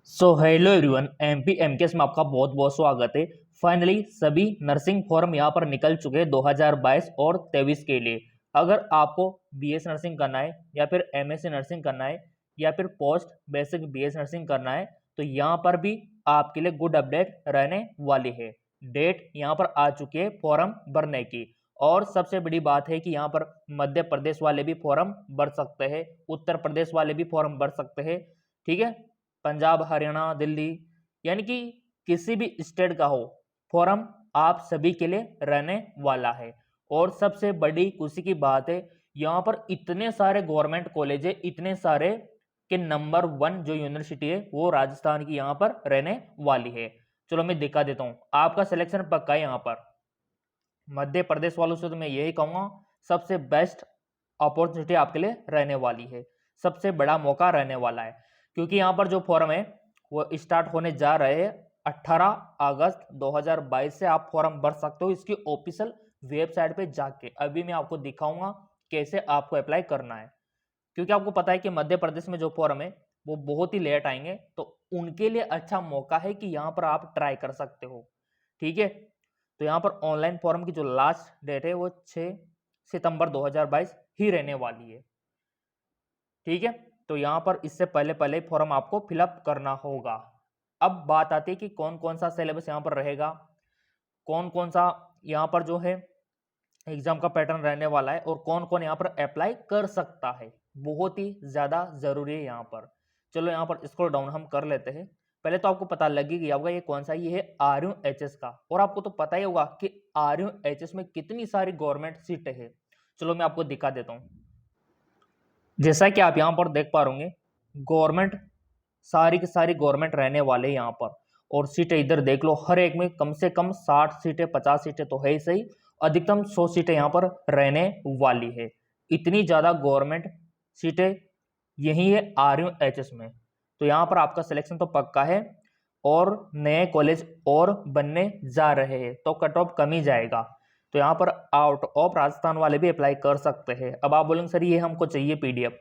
So hello everyone, MP MKS में आपका बहुत बहुत स्वागत है। फाइनली सभी नर्सिंग फॉर्म यहाँ पर निकल चुके हैं 2022 और 23 के लिए। अगर आपको बीएस नर्सिंग करना है या फिर एमएससी नर्सिंग करना है या फिर पोस्ट बेसिक बीएस नर्सिंग करना है तो यहाँ पर भी आपके लिए गुड अपडेट रहने वाली है। डेट यहाँ पर आ चुकी है फॉर्म भरने की। और सबसे बड़ी बात है कि यहाँ पर मध्य प्रदेश वाले भी फॉर्म भर सकते हैं, उत्तर प्रदेश वाले भी फॉर्म भर सकते हैं, ठीक है। पंजाब, हरियाणा, दिल्ली, यानी कि किसी भी स्टेट का हो, फॉर्म आप सभी के लिए रहने वाला है। और सबसे बड़ी खुशी की बात है, यहाँ पर इतने सारे गवर्नमेंट कॉलेज है, इतने सारे कि नंबर 1 जो यूनिवर्सिटी है वो राजस्थान की यहाँ पर रहने वाली है। चलो मैं दिखा देता हूँ, आपका सिलेक्शन पक्का है। यहाँ पर मध्य प्रदेश वालों से तो मैं यही कहूँगा, सबसे बेस्ट अपॉर्चुनिटी आपके लिए रहने वाली है, सबसे बड़ा मौका रहने वाला है। क्योंकि यहाँ पर जो फॉर्म है वो स्टार्ट होने जा रहे हैं 18 अगस्त 2022 से आप फॉर्म भर सकते हो इसकी ऑफिशियल वेबसाइट पे जाके। अभी मैं आपको दिखाऊंगा कैसे आपको अप्लाई करना है। क्योंकि आपको पता है कि मध्य प्रदेश में जो फॉर्म है वो बहुत ही लेट आएंगे, तो उनके लिए अच्छा मौका है कि यहाँ पर आप ट्राई कर सकते हो, ठीक है। तो यहाँ पर ऑनलाइन फॉर्म की जो लास्ट डेट है वो 6 सितंबर 2022 ही रहने वाली है, ठीक है। तो यहाँ पर इससे पहले पहले फॉर्म आपको फिलअप करना होगा। अब बात आती है कि कौन कौन सा सिलेबस यहाँ पर रहेगा, कौन कौन सा यहाँ पर जो है एग्जाम का पैटर्न रहने वाला है और कौन कौन यहाँ पर अप्लाई कर सकता है। बहुत ही ज्यादा जरूरी है यहाँ पर। चलो यहाँ पर स्क्रॉल डाउन हम कर लेते हैं। पहले तो आपको पता लग ही गया होगा ये कौन सा, ये है RUHS का। और आपको तो पता ही होगा कि RUHS में कितनी सारी गवर्नमेंट सीटें हैं। चलो मैं आपको दिखा देता हूँ। जैसा कि आप यहाँ पर देख पा रहे होंगे, गवर्नमेंट सारी की सारी गवर्नमेंट रहने वाले यहाँ पर। और सीटें इधर देख लो, हर एक में कम से कम 60 सीटें 50 सीटें तो है ही सही, अधिकतम 100 सीटें यहाँ पर रहने वाली है। इतनी ज्यादा गवर्नमेंट सीटें यही है RUHS में। तो यहाँ पर आपका सिलेक्शन तो पक्का है और नए कॉलेज और बनने जा रहे हैं, तो कट ऑफ कम ही जाएगा। तो यहाँ पर आउट ऑफ राजस्थान वाले भी अप्लाई कर सकते हैं। अब आप बोलेंगे सर ये हमको चाहिए PDF,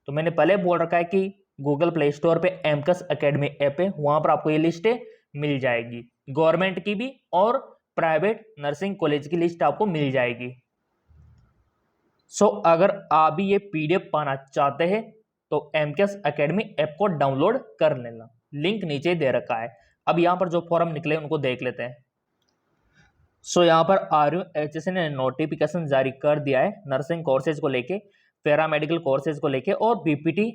तो मैंने पहले बोल रखा है कि गूगल प्ले स्टोर पे एमकस एकेडमी ऐप है, वहां पर आपको ये लिस्टें मिल जाएगी, गवर्नमेंट की भी और प्राइवेट नर्सिंग कॉलेज की लिस्ट आपको मिल जाएगी। सो अगर आप भी ये PDF पाना चाहते हैं तो एमकस एकेडमी ऐप को डाउनलोड कर लेना, लिंक नीचे दे रखा है। अब यहाँ पर जो फॉर्म निकले उनको देख लेते हैं। सो यहाँ पर RUHS ने नोटिफिकेशन जारी कर दिया है नर्सिंग कोर्सेज को लेके, पैरामेडिकल कोर्सेज को लेके और BPT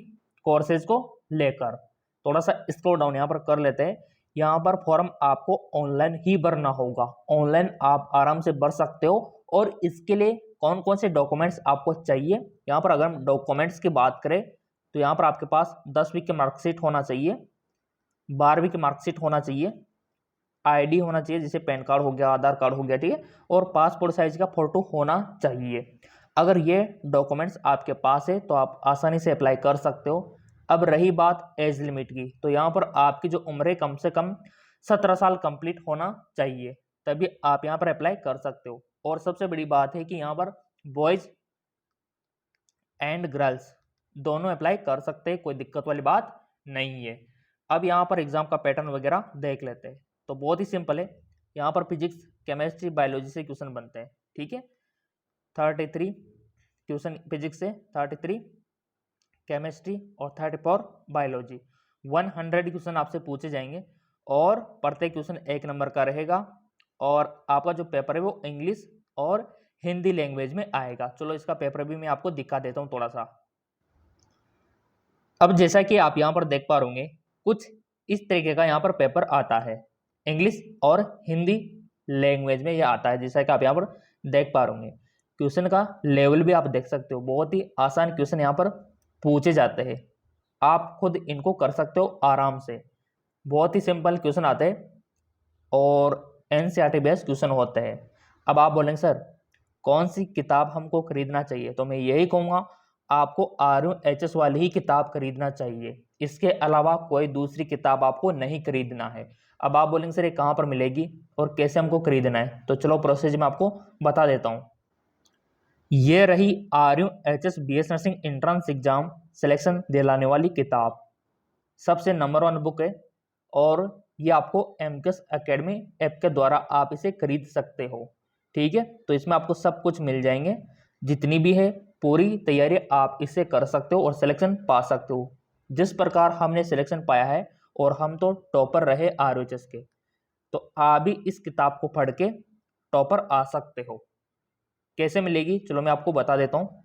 कोर्सेज को लेकर। थोड़ा सा स्क्रॉल डाउन यहाँ पर कर लेते हैं। यहाँ पर फॉर्म आपको ऑनलाइन ही भरना होगा, ऑनलाइन आप आराम से भर सकते हो। और इसके लिए कौन कौन से डॉक्यूमेंट्स आपको चाहिए, यहाँ पर अगर हम डॉक्यूमेंट्स की बात करें तो यहाँ पर आपके पास 10वीं की मार्कशीट होना चाहिए, 12वीं की मार्कशीट होना चाहिए, ID होना चाहिए जैसे पैन कार्ड हो गया, आधार कार्ड हो गया, ठीक है। और पासपोर्ट साइज का फोटो होना चाहिए। अगर ये डॉक्यूमेंट्स आपके पास है तो आप आसानी से अप्लाई कर सकते हो। अब रही बात एज लिमिट की, तो यहाँ पर आपकी जो उम्र है कम से कम 17 साल कंप्लीट होना चाहिए, तभी आप यहाँ पर अप्लाई कर सकते हो। और सबसे बड़ी बात है कि यहाँ पर बॉयज एंड गर्ल्स दोनों अप्लाई कर सकते हैं, कोई दिक्कत वाली बात नहीं है। अब यहाँ पर एग्जाम का पैटर्न वगैरह देख लेते हैं। तो बहुत ही सिंपल है, यहाँ पर फिजिक्स, केमिस्ट्री, बायोलॉजी से क्वेश्चन बनते हैं, ठीक है। 33 क्वेश्चन फिजिक्स से, 33 केमिस्ट्री और 34 बायोलॉजी। 100 क्वेश्चन आपसे पूछे जाएंगे और प्रत्येक क्वेश्चन 1 नंबर का रहेगा। और आपका जो पेपर है वो इंग्लिश और हिंदी लैंग्वेज में आएगा। चलो इसका पेपर भी मैं आपको दिखा देता हूँ थोड़ा सा। अब जैसा कि आप यहाँ पर देख पा रहे कुछ इस तरीके का यहाँ पर पेपर आता है, इंग्लिश और हिंदी लैंग्वेज में यह आता है, जैसा कि आप यहाँ पर देख पा रहे क्वेश्चन का लेवल भी आप देख सकते हो। बहुत ही आसान क्वेश्चन यहाँ पर पूछे जाते हैं, आप खुद इनको कर सकते हो आराम से। बहुत ही सिंपल क्वेश्चन आते हैं और NCERT बेस्ड क्वेश्चन होते हैं। अब आप बोलेंगे सर कौन सी किताब हमको खरीदना चाहिए, तो मैं यही कहूँगा आपको RUHS वाली ही किताब खरीदना चाहिए, इसके अलावा कोई दूसरी किताब आपको नहीं खरीदना है। अब आप बोलेंगे सर ये कहाँ पर मिलेगी और कैसे हमको खरीदना है, तो चलो प्रोसेस मैं आपको बता देता हूँ। ये रही RUHS BS nursing entrance exam selection दिलाने वाली किताब। सबसे नंबर 1 बुक है, और ये आपको एमकेएस एकेडमी ऐप के द्वारा आप इसे खरीद सकते हो। ठीक है, तो इसमें आपको सब कुछ मिल जाएंगे, जितनी भी है पूरी तैयारी आप इससे कर सकते हो और सिलेक्शन पा सकते हो। जिस प्रकार हमने सिलेक्शन पाया है और हम तो टॉपर रहे आरओएचएस के, तो आप भी इस किताब को पढ़ के टॉपर आ सकते हो। कैसे मिलेगी चलो मैं आपको बता देता हूँ।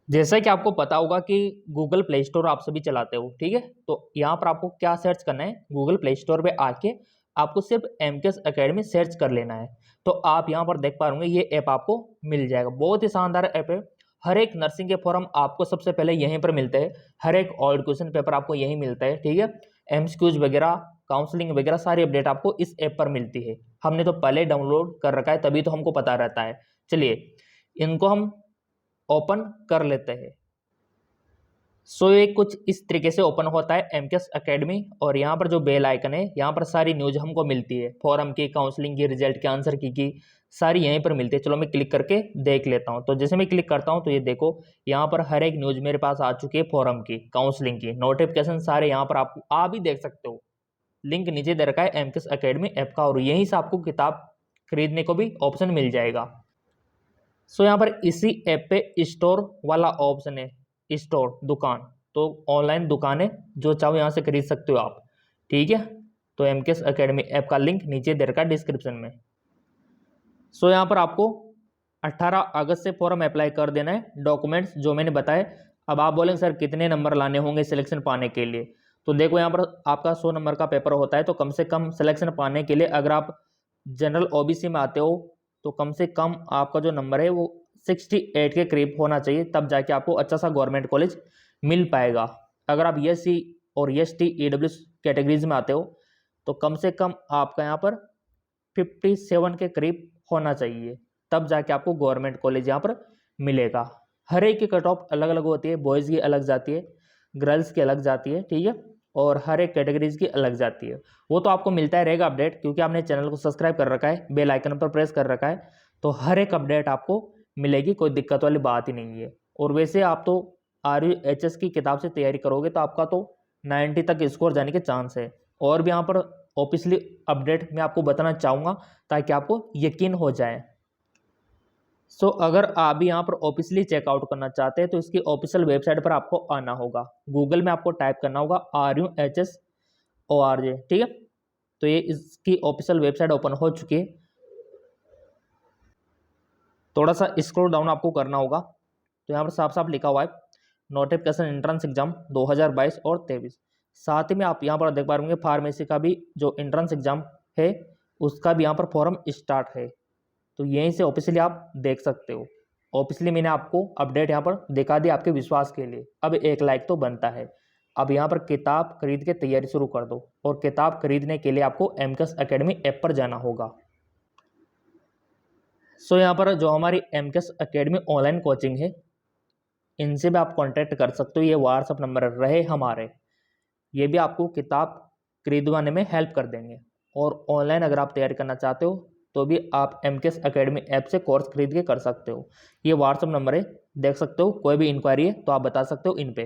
जैसा कि आपको पता होगा कि गूगल प्ले स्टोर आप सभी चलाते हो, ठीक है, तो यहाँ पर आपको क्या सर्च करना है, गूगल प्ले स्टोर पे आके आपको सिर्फ एमकेएस एकेडमी सर्च कर लेना है। तो आप यहाँ पर देख पा रहे होंगे ये ऐप आपको मिल जाएगा। बहुत ही शानदार ऐप है। हर एक नर्सिंग के फॉर्म आपको सबसे पहले यहीं पर मिलते हैं, हर एक ऑल्ड क्वेश्चन पेपर आपको यहीं मिलता है, ठीक है। एमसीक्यूज वगैरह, काउंसलिंग वगैरह सारी अपडेट आपको इस ऐप पर मिलती है। हमने तो पहले डाउनलोड कर रखा है, तभी तो हमको पता रहता है। चलिए इनको हम ओपन कर लेते हैं। सो ये कुछ इस तरीके से ओपन होता है एमकेएस एकेडमी, और यहाँ पर जो बेल आइकन है यहाँ पर सारी न्यूज हमको मिलती है, फॉरम की, काउंसलिंग की, रिजल्ट के आंसर की सारी यहीं पर मिलती है। चलो मैं क्लिक करके देख लेता हूँ। तो जैसे मैं क्लिक करता हूँ तो ये देखो यहाँ पर हर एक न्यूज मेरे पास आ चुकी है, फॉरम की, काउंसलिंग की, नोटिफिकेशन सारे यहाँ पर आप भी देख सकते हो। लिंक नीचे दे रखा है एमकेएस एकेडमी ऐप का, और यहीं से आपको किताब खरीदने को भी ऑप्शन मिल जाएगा। सो यहाँ पर इसी ऐप पे स्टोर वाला ऑप्शन है, स्टोर दुकान, तो ऑनलाइन दुकान है, जो चाहो यहाँ से खरीद सकते हो आप, ठीक है। तो एमकेएस एकेडमी ऐप का लिंक नीचे दे रखा है डिस्क्रिप्शन में। सो यहाँ पर आपको 18 अगस्त से फॉर्म अप्लाई कर देना है, डॉक्यूमेंट्स जो मैंने बताए। अब आप बोलेंगे सर कितने नंबर लाने होंगे सिलेक्शन पाने के लिए, तो देखो यहाँ पर आपका 100 नंबर का पेपर होता है, तो कम से कम सिलेक्शन पाने के लिए अगर आप जनरल ओबीसी में आते हो तो कम से कम आपका जो नंबर है वो 68 के करीब होना चाहिए, तब जाके आपको अच्छा सा गवर्नमेंट कॉलेज मिल पाएगा। अगर आप एससी और एसटी ईडब्ल्यूएस कैटेगरीज में आते हो तो कम से कम आपका यहाँ पर 57 के करीब होना चाहिए, तब जाके आपको गवर्नमेंट कॉलेज यहाँ पर मिलेगा। हर एक की कट ऑफ अलग अलग होती है, बॉयज़ की अलग जाती है, गर्ल्स की अलग जाती है, ठीक है, और हर एक कैटेगरीज की अलग जाती है। वो तो आपको मिलता है रहेगा अपडेट, क्योंकि आपने चैनल को सब्सक्राइब कर रखा है, बेल आइकन पर प्रेस कर रखा है, तो हर एक अपडेट आपको मिलेगी, कोई दिक्कत वाली बात ही नहीं है। और वैसे आप तो आरयूएचएस की किताब से तैयारी करोगे तो आपका तो 90 तक स्कोर जाने के चांस है। और भी यहाँ पर ऑफिशियली अपडेट मैं आपको बताना चाहूँगा ताकि आपको यकीन हो जाए। सो अगर आप भी यहाँ पर ऑफिशियली चेकआउट करना चाहते हैं तो इसकी ऑफिशियल वेबसाइट पर आपको आना होगा, गूगल में आपको टाइप करना होगा RUHS.org, ठीक है। तो ये इसकी ऑफिशियल वेबसाइट ओपन हो चुकी है। थोड़ा सा स्क्रॉल डाउन आपको करना होगा, तो यहाँ पर साफ साफ लिखा हुआ है नोटिफिकेशन एंट्रेंस एग्जाम 2022 और 23। साथ ही में आप यहाँ पर देख पा रहे फार्मेसी का भी जो एंट्रेंस एग्जाम है उसका भी यहाँ पर फॉर्म स्टार्ट है, तो यहीं से ऑफिशियली आप देख सकते हो। ऑफिशियली मैंने आपको अपडेट यहाँ पर दिखा दी आपके विश्वास के लिए। अब एक लाइक तो बनता है। अब यहाँ पर किताब खरीद के तैयारी शुरू कर दो, और किताब खरीदने के लिए आपको एमकेएस एकेडमी ऐप पर जाना होगा। सो यहाँ पर जो हमारी एमकेएस एकेडमी ऑनलाइन कोचिंग है, इनसे भी आप कांटेक्ट कर सकते हो। ये व्हाट्सअप नंबर रहे हमारे, ये भी आपको किताब खरीदवाने में हेल्प कर देंगे। और ऑनलाइन अगर आप तैयारी करना चाहते हो तो भी आप एमकेएस एकेडमी ऐप से कोर्स खरीद के कर सकते हो। ये व्हाट्सअप नंबर है, देख सकते हो। कोई भी इंक्वायरी है तो आप बता सकते हो इन पे।